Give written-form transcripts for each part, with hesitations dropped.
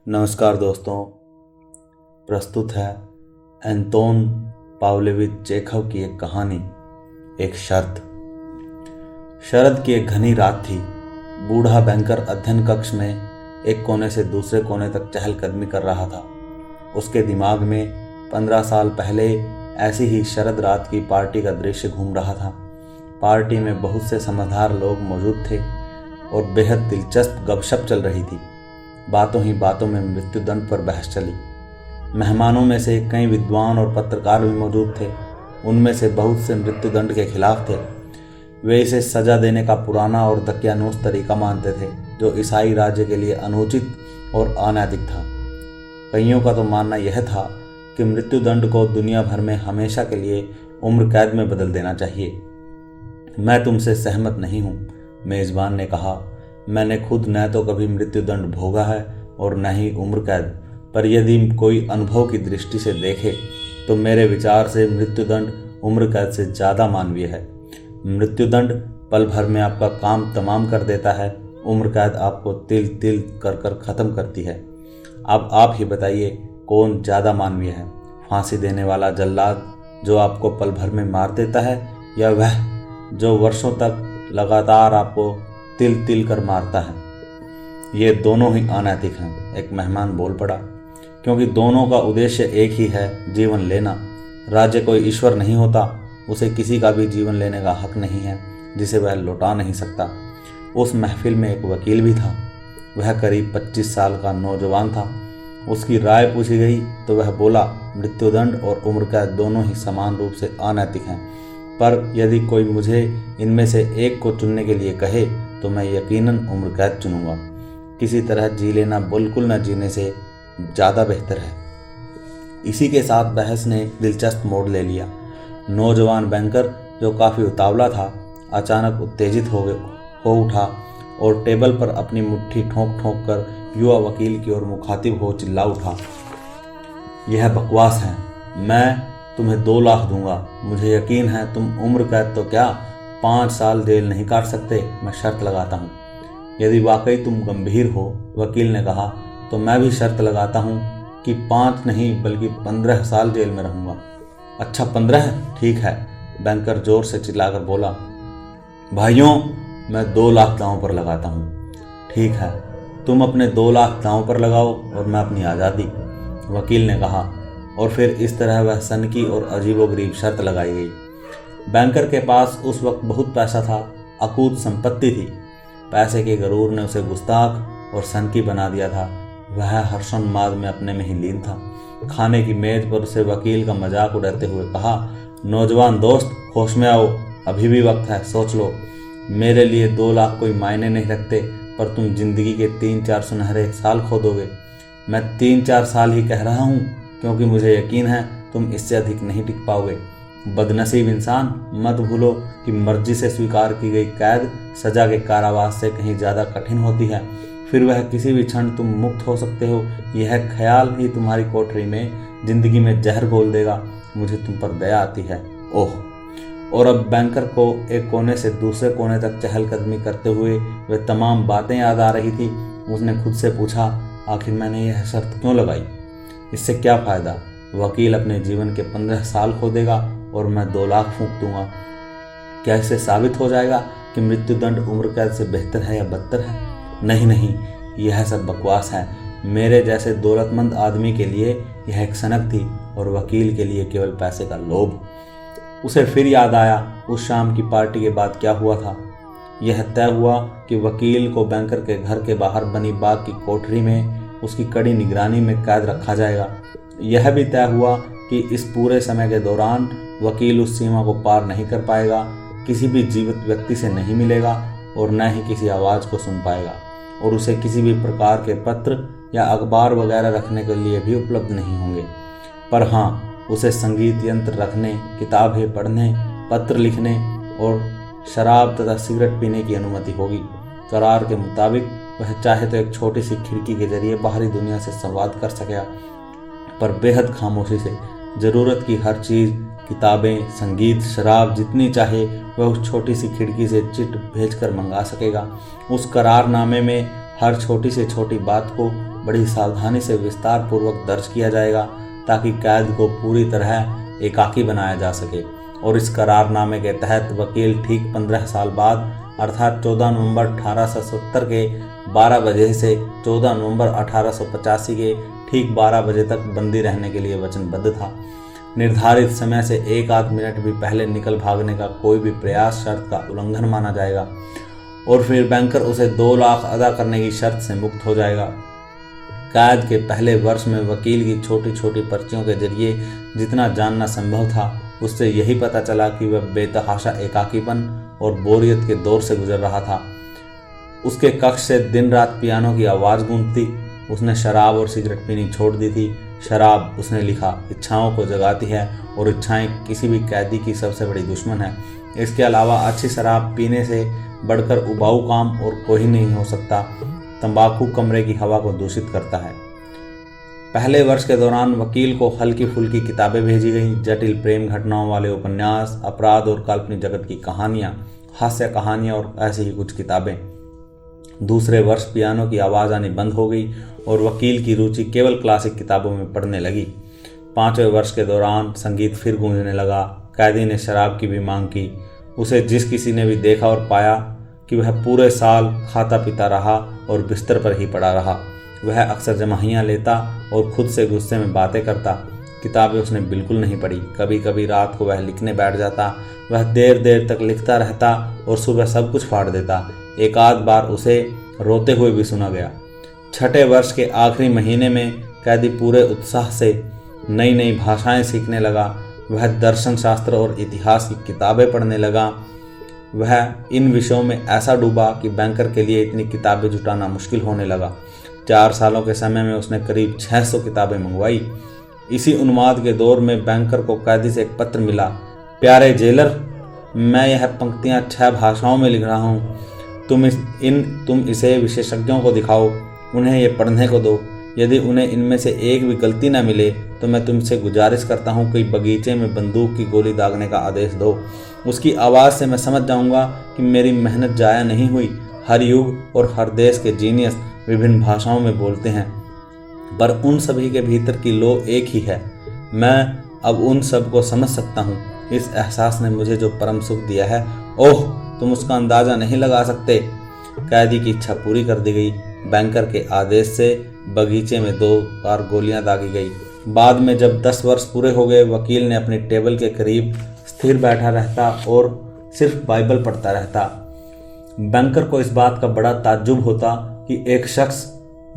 नमस्कार दोस्तों। प्रस्तुत है एंटोन पाव्लोविच चेखव की एक कहानी, एक शर्त। शरद की एक घनी रात थी। बूढ़ा बैंकर अध्ययन कक्ष में एक कोने से दूसरे कोने तक चहलकदमी कर रहा था। उसके दिमाग में 15 साल पहले ऐसी ही शरद रात की पार्टी का दृश्य घूम रहा था। पार्टी में बहुत से समझदार लोग मौजूद थे और बेहद दिलचस्प गपशप चल रही थी। बातों ही बातों में मृत्युदंड पर बहस चली। मेहमानों में से कई विद्वान और पत्रकार भी मौजूद थे। उनमें से बहुत से मृत्युदंड के खिलाफ थे। वे इसे सजा देने का पुराना और दकियानूस तरीका मानते थे, जो ईसाई राज्य के लिए अनुचित और अनैतिक था। कईयों का तो मानना यह था कि मृत्युदंड को दुनिया भर में हमेशा के लिए उम्र कैद में बदल देना चाहिए। मैं तुमसे सहमत नहीं हूँ, मेजबान ने कहा। मैंने खुद न तो कभी मृत्युदंड भोगा है और न ही उम्र कैद, पर यदि कोई अनुभव की दृष्टि से देखे तो मेरे विचार से मृत्युदंड उम्र कैद से ज़्यादा मानवीय है। मृत्युदंड पल भर में आपका काम तमाम कर देता है, उम्र कैद आपको तिल तिल कर कर ख़त्म करती है। अब आप ही बताइए, कौन ज़्यादा मानवीय है? फांसी देने वाला जल्लाद जो आपको पल भर में मार देता है, या वह जो वर्षों तक लगातार आपको तिल तिल कर मारता है? ये दोनों ही अनैतिक हैं, एक मेहमान बोल पड़ा, क्योंकि दोनों का उद्देश्य एक ही है, जीवन लेना। राज्य कोई ईश्वर नहीं होता, उसे किसी का भी जीवन लेने का हक नहीं है जिसे वह लौटा नहीं सकता। उस महफिल में एक वकील भी था। वह करीब 25 साल का नौजवान था। उसकी राय पूछी गई तो वह बोला, मृत्युदंड और उम्र कैद दोनों ही समान रूप से अनैतिक हैं, पर यदि कोई मुझे इनमें से एक को चुनने के लिए कहे तो मैं यकीनन उम्र कैद चुनूंगा। किसी तरह जी लेना बिल्कुल न जीने से ज़्यादा बेहतर है। इसी के साथ बहस ने दिलचस्प मोड़ ले लिया। नौजवान बैंकर, जो काफ़ी उतावला था, अचानक उत्तेजित हो उठा और टेबल पर अपनी मुट्ठी ठोंक ठोंक कर युवा वकील की ओर मुखातिब हो चिल्ला उठा, यह बकवास है। मैं तुम्हें 2 लाख दूंगा। मुझे यकीन है तुम उम्र कैद तो क्या 5 साल जेल नहीं काट सकते। मैं शर्त लगाता हूँ। यदि वाकई तुम गंभीर हो, वकील ने कहा, तो मैं भी शर्त लगाता हूँ कि 5 नहीं बल्कि 15 साल जेल में रहूँगा। अच्छा 15? ठीक है, बैंकर जोर से चिल्लाकर बोला। भाइयों, मैं 2 लाख दांव पर लगाता हूँ। ठीक है, तुम अपने 2 लाख दांव पर लगाओ और मैं अपनी आज़ादी, वकील ने कहा। और फिर इस तरह वह सनकी और अजीबोगरीब शर्त लगाई गई। बैंकर के पास उस वक्त बहुत पैसा था, अकूत संपत्ति थी। पैसे के गरूर ने उसे गुस्ताख और सनकी बना दिया था। वह हर्षोन्माद में अपने में ही लीन था। खाने की मेज पर उसे वकील का मजाक उड़ाते हुए कहा, नौजवान दोस्त, होश में आओ, अभी भी वक्त है, सोच लो। मेरे लिए 2 लाख कोई मायने नहीं रखते, पर तुम जिंदगी के 3-4 सुनहरे साल खो दोगे। मैं 3-4 साल ही कह रहा हूँ, क्योंकि मुझे यकीन है तुम इससे अधिक नहीं टिक पाओगे। बदनसीब इंसान, मत भूलो कि मर्जी से स्वीकार की गई कैद सजा के कारावास से कहीं ज़्यादा कठिन होती है। फिर वह किसी भी क्षण तुम मुक्त हो सकते हो। यह ख्याल ही तुम्हारी कोठरी में जिंदगी में जहर घोल देगा। मुझे तुम पर दया आती है। ओह! और अब बैंकर को एक कोने से दूसरे कोने तक चहलकदमी करते हुए वे तमाम बातें याद आ रही थी। उसने खुद से पूछा, आखिर मैंने यह शर्त क्यों लगाई? इससे क्या फ़ायदा? वकील अपने जीवन के 15 साल खो देगा और मैं 2 लाख फूंक दूंगा। क्या इससे साबित हो जाएगा कि मृत्युदंड उम्र कैद से बेहतर है या बदतर है? नहीं नहीं, यह सब बकवास है। मेरे जैसे दौलतमंद आदमी के लिए यह एक सनक थी और वकील के लिए केवल पैसे का लोभ। उसे फिर याद आया उस शाम की पार्टी के बाद क्या हुआ था। यह तय हुआ कि वकील को बैंकर के घर के बाहर बनी बाग की कोठरी में उसकी कड़ी निगरानी में कैद रखा जाएगा। यह भी तय हुआ कि इस पूरे समय के दौरान वकील उस सीमा को पार नहीं कर पाएगा, किसी भी जीवित व्यक्ति से नहीं मिलेगा और न ही किसी आवाज़ को सुन पाएगा, और उसे किसी भी प्रकार के पत्र या अखबार वगैरह रखने के लिए भी उपलब्ध नहीं होंगे। पर हाँ, उसे संगीत यंत्र रखने, किताबें पढ़ने, पत्र लिखने और शराब तथा सिगरेट पीने की अनुमति होगी। करार के मुताबिक वह चाहे तो एक छोटी सी खिड़की के जरिए बाहरी दुनिया से संवाद कर सकेगा, पर बेहद खामोशी से। ज़रूरत की हर चीज़, किताबें, संगीत, शराब जितनी चाहे वह उस छोटी सी खिड़की से चिट भेजकर मंगा सकेगा। उस करारनामे में हर छोटी से छोटी बात को बड़ी सावधानी से विस्तार पूर्वक दर्ज किया जाएगा ताकि कैद को पूरी तरह एकाकी बनाया जा सके। और इस करारनामे के तहत वकील ठीक 15 साल बाद अर्थात 14 नवंबर 1870 के 12 बजे से 14 नवंबर 1885 के ठीक 12 बजे तक बंदी रहने के लिए वचनबद्ध था। निर्धारित समय से एक आध मिनट भी पहले निकल भागने का कोई भी प्रयास शर्त का उल्लंघन माना जाएगा और फिर बैंकर उसे 2 लाख अदा करने की शर्त से मुक्त हो जाएगा। कैद के पहले वर्ष में वकील की छोटी छोटी पर्चियों के जरिए जितना जानना संभव था उससे यही पता चला कि वह बेतहाशा एकाकीपन और बोरियत के दौर से गुजर रहा था। उसके कक्ष से दिन रात पियानो की आवाज़ गूंजती। उसने शराब और सिगरेट पीनी छोड़ दी थी। शराब, उसने लिखा, इच्छाओं को जगाती है और इच्छाएं किसी भी कैदी की सबसे बड़ी दुश्मन है। इसके अलावा अच्छी शराब पीने से बढ़कर उबाऊ काम और कोई नहीं हो सकता। तंबाकू कमरे की हवा को दूषित करता है। पहले वर्ष के दौरान वकील को हल्की फुल्की किताबें भेजी गईं, जटिल प्रेम घटनाओं वाले उपन्यास, अपराध और काल्पनिक जगत की कहानियां, हास्य कहानियां और ऐसी ही कुछ किताबें। दूसरे वर्ष पियानो की आवाज़ आनी बंद हो गई और वकील की रुचि केवल क्लासिक किताबों में पढ़ने लगी। 5वें वर्ष के दौरान संगीत फिर गूंजने लगा। कैदी ने शराब की भी मांग की। उसे जिस किसी ने भी देखा और पाया कि वह पूरे साल खाता पीता रहा और बिस्तर पर ही पड़ा रहा। वह अक्सर जमाहियाँ लेता और खुद से गुस्से में बातें करता। किताबें उसने बिल्कुल नहीं पढ़ी। कभी कभी रात को वह लिखने बैठ जाता। वह देर देर तक लिखता रहता और सुबह सब कुछ फाड़ देता। एक आध बार उसे रोते हुए भी सुना गया। 6ठे वर्ष के आखिरी महीने में कैदी पूरे उत्साह से नई नई भाषाएं सीखने लगा। वह दर्शन शास्त्र और इतिहास की किताबें पढ़ने लगा। वह इन विषयों में ऐसा डूबा कि बैंकर के लिए इतनी किताबें जुटाना मुश्किल होने लगा। 4 सालों के समय में उसने करीब 600 किताबें मंगवाई। इसी उन्माद के दौर में बैंकर को कैदी से एक पत्र मिला। प्यारे जेलर, मैं यह पंक्तियां 6 भाषाओं में लिख रहा हूँ। तुम इसे विशेषज्ञों को दिखाओ, उन्हें ये पढ़ने को दो। यदि उन्हें इनमें से एक भी गलती न मिले तो मैं तुमसे गुजारिश करता हूँ कि बगीचे में बंदूक की गोली दागने का आदेश दो। उसकी आवाज़ से मैं समझ जाऊँगा कि मेरी मेहनत जाया नहीं हुई। हर युग और हर देश के जीनियस विभिन्न भाषाओं में बोलते हैं, पर उन सभी के भीतर की लो एक ही है। मैं अब उन सब को समझ सकता हूँ। इस एहसास ने मुझे जो परम सुख दिया है, ओह, तुम उसका अंदाज़ा नहीं लगा सकते। कैदी की इच्छा पूरी कर दी गई। बैंकर के आदेश से बगीचे में 2 बार गोलियां दागी गई। बाद में जब 10 वर्ष पूरे हो गए, वकील ने अपनी टेबल के करीब स्थिर बैठा रहता और सिर्फ बाइबल पढ़ता रहता। बैंकर को इस बात का बड़ा ताज्जुब होता कि एक शख्स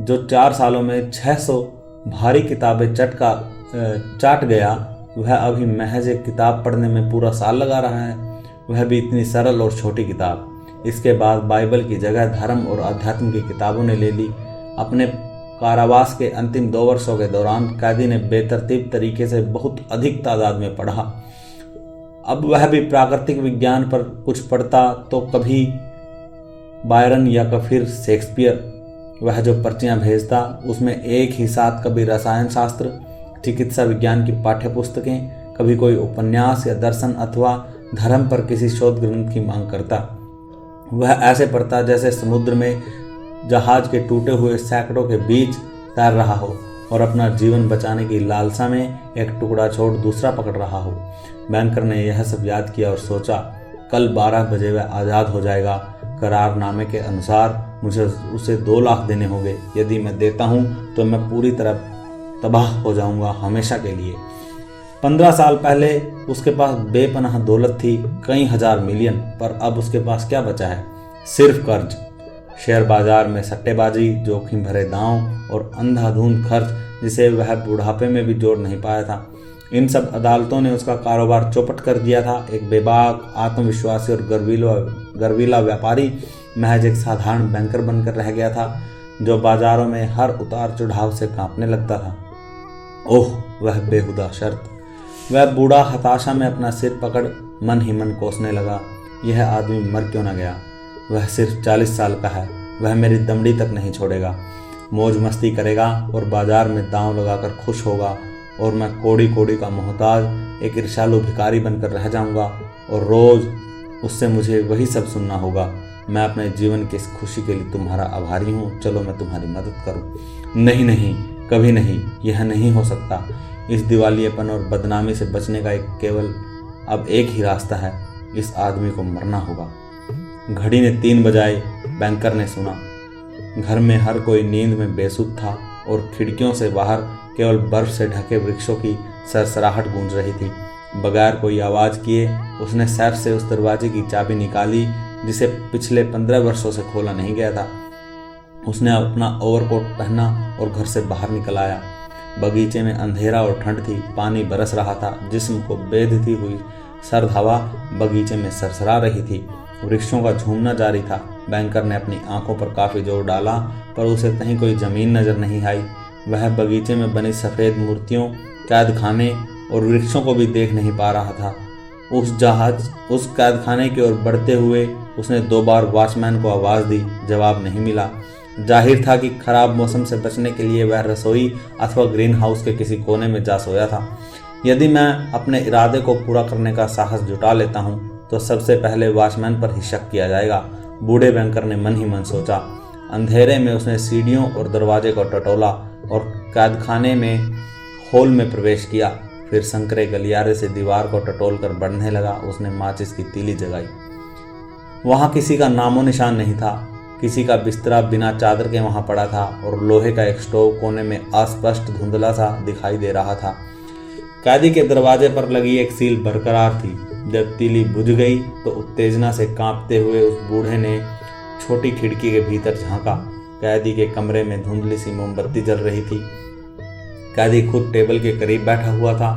जो 4 सालों में 600 भारी किताबें चाट गया, वह अभी महज एक किताब पढ़ने में पूरा साल लगा रहा है, वह भी इतनी सरल और छोटी किताब। इसके बाद बाइबल की जगह धर्म और अध्यात्म की किताबों ने ले ली। अपने कारावास के अंतिम 2 वर्षों के दौरान कैदी ने बेतरतीब तरीके से बहुत अधिक तादाद में पढ़ा। अब वह भी प्राकृतिक विज्ञान पर कुछ पढ़ता तो कभी बायरन या फिर शेक्सपियर। वह जो पर्चियां भेजता उसमें एक ही साथ कभी रसायन शास्त्र, चिकित्सा विज्ञान की पाठ्य पुस्तकें, कभी कोई उपन्यास या दर्शन अथवा धर्म पर किसी शोध ग्रंथ की मांग करता। वह ऐसे पढ़ता जैसे समुद्र में जहाज के टूटे हुए सैकड़ों के बीच तैर रहा हो और अपना जीवन बचाने की लालसा में एक टुकड़ा छोड़ दूसरा पकड़ रहा हो। बैंकर ने यह सब याद किया और सोचा, कल 12 बजे वह आज़ाद हो जाएगा। करारनामे के अनुसार मुझे उसे 2 लाख देने होंगे। यदि मैं देता हूँ तो मैं पूरी तरह तबाह हो जाऊंगा हमेशा के लिए। 15 साल पहले उसके पास बेपनाह दौलत थी, कई हजार मिलियन, पर अब उसके पास क्या बचा है? सिर्फ कर्ज। शेयर बाजार में सट्टेबाजी, जोखिम भरे दांव और अंधाधुंध खर्च जिसे वह बुढ़ापे में भी जोड़ नहीं पाया था। इन सब अदालतों ने उसका कारोबार चौपट कर दिया था। एक बेबाक, आत्मविश्वासी और गर्वीला व्यापारी महज एक साधारण बैंकर बनकर रह गया था जो बाजारों में हर उतार चढ़ाव से कांपने लगता था। ओह, वह बेहुदा शर्त! वह बूढ़ा हताशा में अपना सिर पकड़ मन ही मन कोसने लगा। यह आदमी मर क्यों न गया? वह सिर्फ 40 साल का है। वह मेरी दमड़ी तक नहीं छोड़ेगा। मौज मस्ती करेगा और बाजार में दांव लगाकर खुश होगा और मैं कोड़ी कोड़ी का मोहताज, एक ईर्ष्यालु भिखारी बनकर रह जाऊंगा और रोज उससे मुझे वही सब सुनना होगा। मैं अपने जीवन की इस खुशी के लिए तुम्हारा आभारी हूँ, चलो मैं तुम्हारी मदद करूँ। नहीं नहीं, कभी नहीं, यह नहीं हो सकता। इस दिवालियेपन और बदनामी से बचने का केवल अब एक ही रास्ता है, इस आदमी को मरना होगा। घड़ी ने 3 बजाए। बैंकर ने सुना। घर में हर कोई नींद में बेसुध था और खिड़कियों से बाहर केवल बर्फ से ढके वृक्षों की सरसराहट गूंज रही थी। बगैर कोई आवाज़ किए उसने सैफ से उस दरवाजे की चाबी निकाली जिसे पिछले 15 वर्षों से खोला नहीं गया था। उसने अपना ओवरकोट पहना और घर से बाहर निकल आया। बगीचे में अंधेरा और ठंड थी, पानी बरस रहा था, जिस्म को बेधती हुई सर्द हवा बगीचे में सरसरा रही थी, वृक्षों का झूमना जारी था। बैंकर ने अपनी आंखों पर काफी जोर डाला पर उसे कहीं कोई जमीन नजर नहीं आई। वह बगीचे में बनी सफेद मूर्तियों, कैद खाने और वृक्षों को भी देख नहीं पा रहा था। उस कैद खाने की ओर बढ़ते हुए उसने 2 बार वॉचमैन को आवाज दी, जवाब नहीं मिला। जाहिर था कि खराब मौसम से बचने के लिए वह रसोई अथवा ग्रीन हाउस के किसी कोने में जा सोया था। यदि मैं अपने इरादे को पूरा करने का साहस जुटा लेता हूँ तो सबसे पहले वॉचमैन पर ही शक किया जाएगा, बूढ़े बैंकर ने मन ही मन सोचा। अंधेरे में उसने सीढ़ियों और दरवाजे को टटोला और कैदखाने में हॉल में प्रवेश किया। फिर संकरे गलियारे से दीवार को टटोल कर बढ़ने लगा। उसने माचिस की तीली जगाई। वहां किसी का नामो निशान नहीं था। किसी का बिस्तरा बिना चादर के वहां पड़ा था और लोहे का एक स्टोव कोने में अस्पष्ट धुंधला सा दिखाई दे रहा था। कैदी के दरवाजे पर लगी एक सील बरकरार थी। जब तीली बुझ गई तो उत्तेजना से कांपते हुए उस बूढ़े ने छोटी खिड़की के भीतर झांका। कैदी के कमरे में धुंधली सी मोमबत्ती जल रही थी। कैदी खुद टेबल के करीब बैठा हुआ था।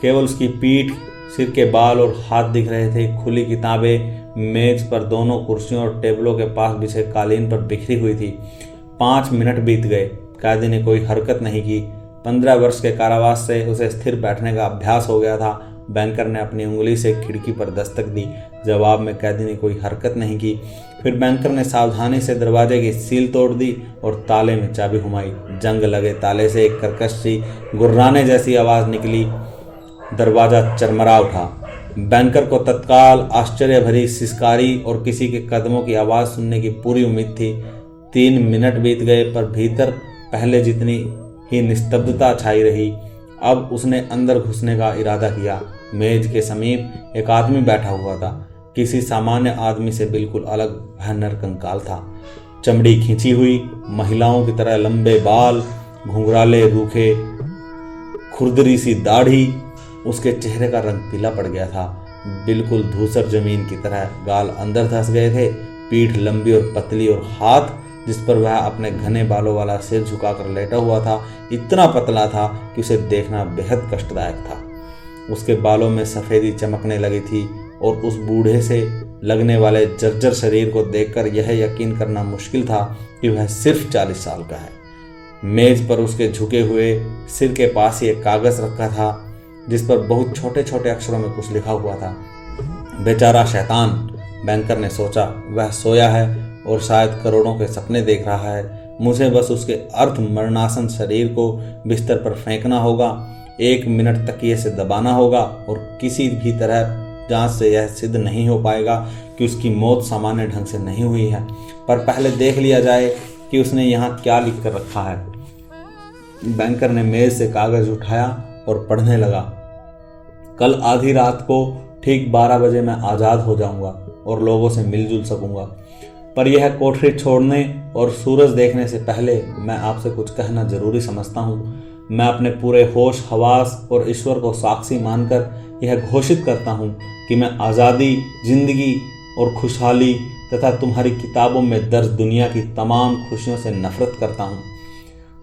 केवल उसकी पीठ, सिर के बाल और हाथ दिख रहे थे। खुली किताबें मेज पर दोनों कुर्सियों और टेबलों के पास बिछे कालीन पर बिखरी हुई थी। 5 मिनट बीत गए। कैदी ने कोई हरकत नहीं की। 15 वर्ष के कारावास से उसे स्थिर बैठने का अभ्यास हो गया था। बैंकर ने अपनी उंगली से खिड़की पर दस्तक दी। जवाब में कैदी ने कोई हरकत नहीं की। फिर बैंकर ने सावधानी से दरवाजे की सील तोड़ दी और ताले में चाबी घुमाई। जंग लगे ताले से एक कर्कश सी गुर्राने जैसी आवाज निकली। दरवाजा चरमरा उठा। बैंकर को तत्काल आश्चर्य भरी सिसकारी और किसी के कदमों की आवाज सुनने की पूरी उम्मीद थी। 3 मिनट बीत गए पर भीतर पहले जितनी ही निस्तब्धता छाई रही। अब उसने अंदर घुसने का इरादा किया। मेज के समीप एक आदमी बैठा हुआ था। किसी सामान्य आदमी से बिल्कुल अलग वह नरकंकाल था। चमड़ी खींची हुई, महिलाओं की तरह लंबे बाल, घुंघराले रूखे, खुरदरी सी दाढ़ी। उसके चेहरे का रंग पीला पड़ गया था, बिल्कुल धूसर जमीन की तरह। गाल अंदर धंस गए थे, पीठ लंबी और पतली और हाथ जिस पर वह अपने घने बालों वाला सिर झुकाकर लेटा हुआ था इतना पतला था कि उसे देखना बेहद कष्टदायक था। उसके बालों में सफ़ेदी चमकने लगी थी और उस बूढ़े से लगने वाले जर्जर शरीर को देखकर यह यकीन करना मुश्किल था कि वह सिर्फ 40 साल का है। मेज पर उसके झुके हुए सिर के पास ही एक कागज रखा था जिस पर बहुत छोटे छोटे अक्षरों में कुछ लिखा हुआ था। बेचारा शैतान, बैंकर ने सोचा। वह सोया है और शायद करोड़ों के सपने देख रहा है। मुझे बस उसके अर्थ मरणासन शरीर को बिस्तर पर फेंकना होगा, 1 मिनट तकिए से दबाना होगा और किसी भी तरह जांच से यह सिद्ध नहीं हो पाएगा कि उसकी मौत सामान्य ढंग से नहीं हुई है, पर पहले देख लिया जाए कि उसने यहाँ क्या लिख कर रखा है। बैंकर ने मेज से कागज उठाया और पढ़ने लगा। कल आधी रात को ठीक 12 बजे मैं आज़ाद हो जाऊंगा और लोगों से मिलजुल सकूंगा, पर यह कोठरी छोड़ने और सूरज देखने से पहले मैं आपसे कुछ कहना जरूरी समझता हूँ। मैं अपने पूरे होश हवास और ईश्वर को साक्षी मानकर यह घोषित करता हूँ कि मैं आज़ादी, जिंदगी और खुशहाली तथा तुम्हारी किताबों में दर्ज दुनिया की तमाम खुशियों से नफरत करता हूँ।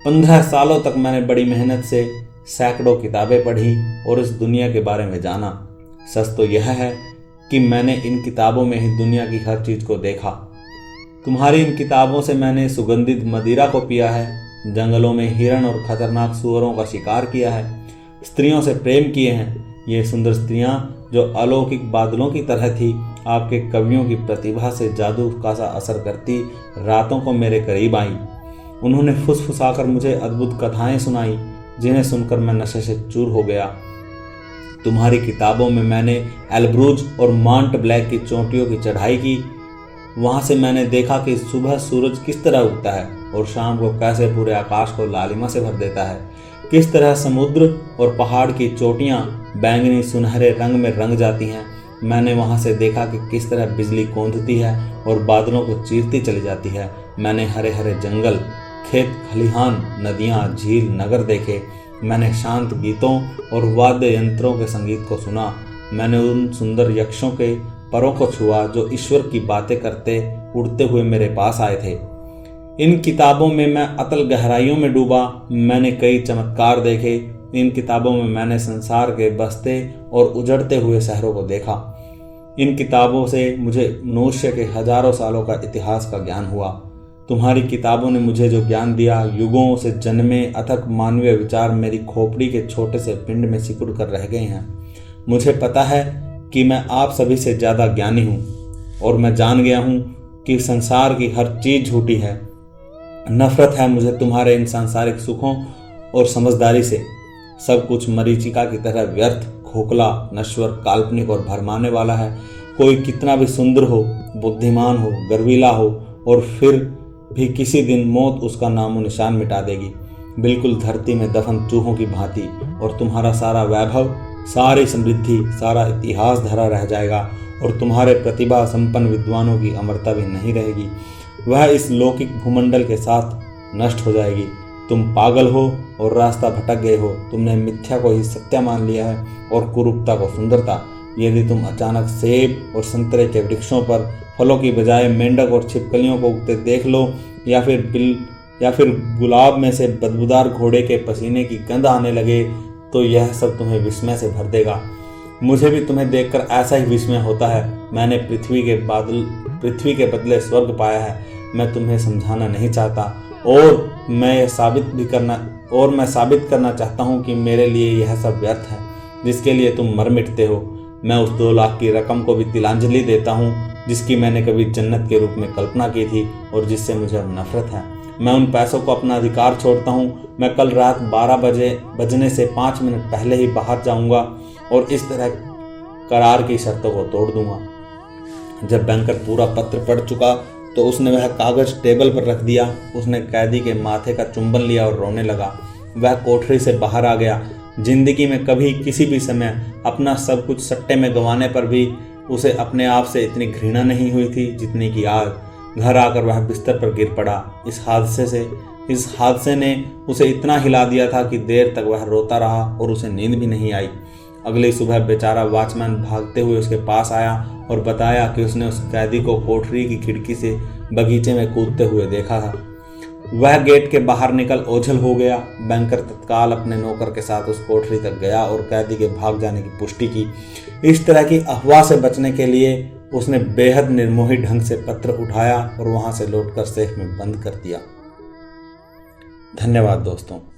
15 सालों तक मैंने बड़ी मेहनत से सैकड़ों किताबें पढ़ी और इस दुनिया के बारे में जाना। सच तो यह है कि मैंने इन किताबों में ही दुनिया की हर चीज़ को देखा। तुम्हारी इन किताबों से मैंने सुगंधित मदिरा को पिया है, जंगलों में हिरण और खतरनाक सुअरों का शिकार किया है, स्त्रियों से प्रेम किए हैं। ये सुंदर स्त्रियां जो अलौकिक बादलों की तरह थी, आपके कवियों की प्रतिभा से जादू का सा असर करती रातों को मेरे करीब आई। उन्होंने फुसफुसाकर मुझे अद्भुत कथाएं सुनाई जिन्हें सुनकर मैं नशे से चूर हो गया। तुम्हारी किताबों में मैंने एल्ब्रूज और माउंट ब्लैक की चोटियों की चढ़ाई की, वहां से मैंने देखा कि सुबह सूरज किस तरह उगता है और शाम को कैसे पूरे आकाश को लालिमा से भर देता है, किस तरह समुद्र और पहाड़ की चोटियां बैंगनी सुनहरे रंग में रंग जाती हैं। मैंने वहां से देखा कि किस तरह बिजली कौंधती है और बादलों को चीरती चली जाती है। मैंने हरे हरे जंगल, खेत खलिहान, नदियां, झील, नगर देखे। मैंने शांत गीतों और वाद्य यंत्रों के संगीत को सुना। मैंने उन सुंदर यक्षों के परों को छुआ जो ईश्वर की बातें करते उड़ते हुए मेरे पास आए थे। इन किताबों में मैं अतल गहराइयों में डूबा। मैंने कई चमत्कार देखे। इन किताबों में मैंने संसार के बसते और उजड़ते हुए शहरों को देखा। इन किताबों से मुझे मनुष्य के हजारों सालों का इतिहास का ज्ञान हुआ। तुम्हारी किताबों ने मुझे जो ज्ञान दिया, युगों से जन्मे अथक मानवीय विचार मेरी खोपड़ी के छोटे से पिंड में सिकुड़ कर रह गए हैं। मुझे पता है कि मैं आप सभी से ज़्यादा ज्ञानी हूँ और मैं जान गया हूँ कि संसार की हर चीज़ झूठी है। नफरत है मुझे तुम्हारे इन सांसारिक सुखों और समझदारी से। सब कुछ मरीचिका की तरह व्यर्थ, खोखला, नश्वर, काल्पनिक और भरमाने वाला है। कोई कितना भी सुंदर हो, बुद्धिमान हो, गर्वीला हो और फिर भी किसी दिन मौत उसका नामो निशान मिटा देगी, बिल्कुल धरती में दफन चूहों की भांति। और तुम्हारा सारा वैभव, सारी समृद्धि, सारा इतिहास धरा रह जाएगा और तुम्हारे प्रतिभा संपन्न विद्वानों की अमरता भी नहीं रहेगी। वह इस लौकिक भूमंडल के साथ नष्ट हो जाएगी। तुम पागल हो और रास्ता भटक गए हो। तुमने मिथ्या को ही सत्य मान लिया है और कुरूपता को सुंदरता। यदि तुम अचानक सेब और संतरे के वृक्षों पर फलों की बजाय मेंढक और छिपकलियों को उगते देख लो, या फिर गुलाब में से बदबूदार घोड़े के पसीने की गंध आने लगे, तो यह सब तुम्हें विस्मय से भर देगा। मुझे भी तुम्हें देखकर ऐसा ही विस्मय होता है। मैंने पृथ्वी के बदले स्वर्ग पाया है। मैं तुम्हें समझाना नहीं चाहता और मैं साबित करना चाहता हूँ कि मेरे लिए यह सब व्यर्थ है जिसके लिए तुम मर मिटते हो। मैं उस 2 लाख की रकम को भी तिलांजलि देता हूँ जिसकी मैंने कभी जन्नत के रूप में कल्पना की थी और जिससे मुझे अब नफरत है। मैं उन पैसों को अपना अधिकार छोड़ता हूँ। मैं कल रात 12 बजने से 5 मिनट पहले ही बाहर जाऊंगा और इस तरह करार की शर्तों को तोड़ दूंगा। जब बैंकर पूरा पत्र पढ़ चुका तो उसने वह कागज टेबल पर रख दिया। उसने कैदी के माथे का चुंबन लिया और रोने लगा। वह कोठरी से बाहर आ गया। जिंदगी में कभी किसी भी समय अपना सब कुछ सट्टे में गंवाने पर भी उसे अपने आप से इतनी घृणा नहीं हुई थी जितनी कि आज। घर आकर वह बिस्तर पर गिर पड़ा। इस हादसे ने उसे इतना हिला दिया था कि देर तक वह रोता रहा और उसे नींद भी नहीं आई। अगली सुबह बेचारा वॉचमैन भागते हुए उसके पास आया और बताया कि उसने उस कैदी को कोठरी की खिड़की से बगीचे में कूदते हुए देखा था। वह गेट के बाहर निकल ओझल हो गया। बैंकर तत्काल अपने नौकर के साथ उस कोठरी तक गया और कैदी के भाग जाने की पुष्टि की। इस तरह की अफवाह से बचने के लिए उसने बेहद निर्मोही ढंग से पत्र उठाया और वहां से लौटकर सेफ में बंद कर दिया। धन्यवाद दोस्तों।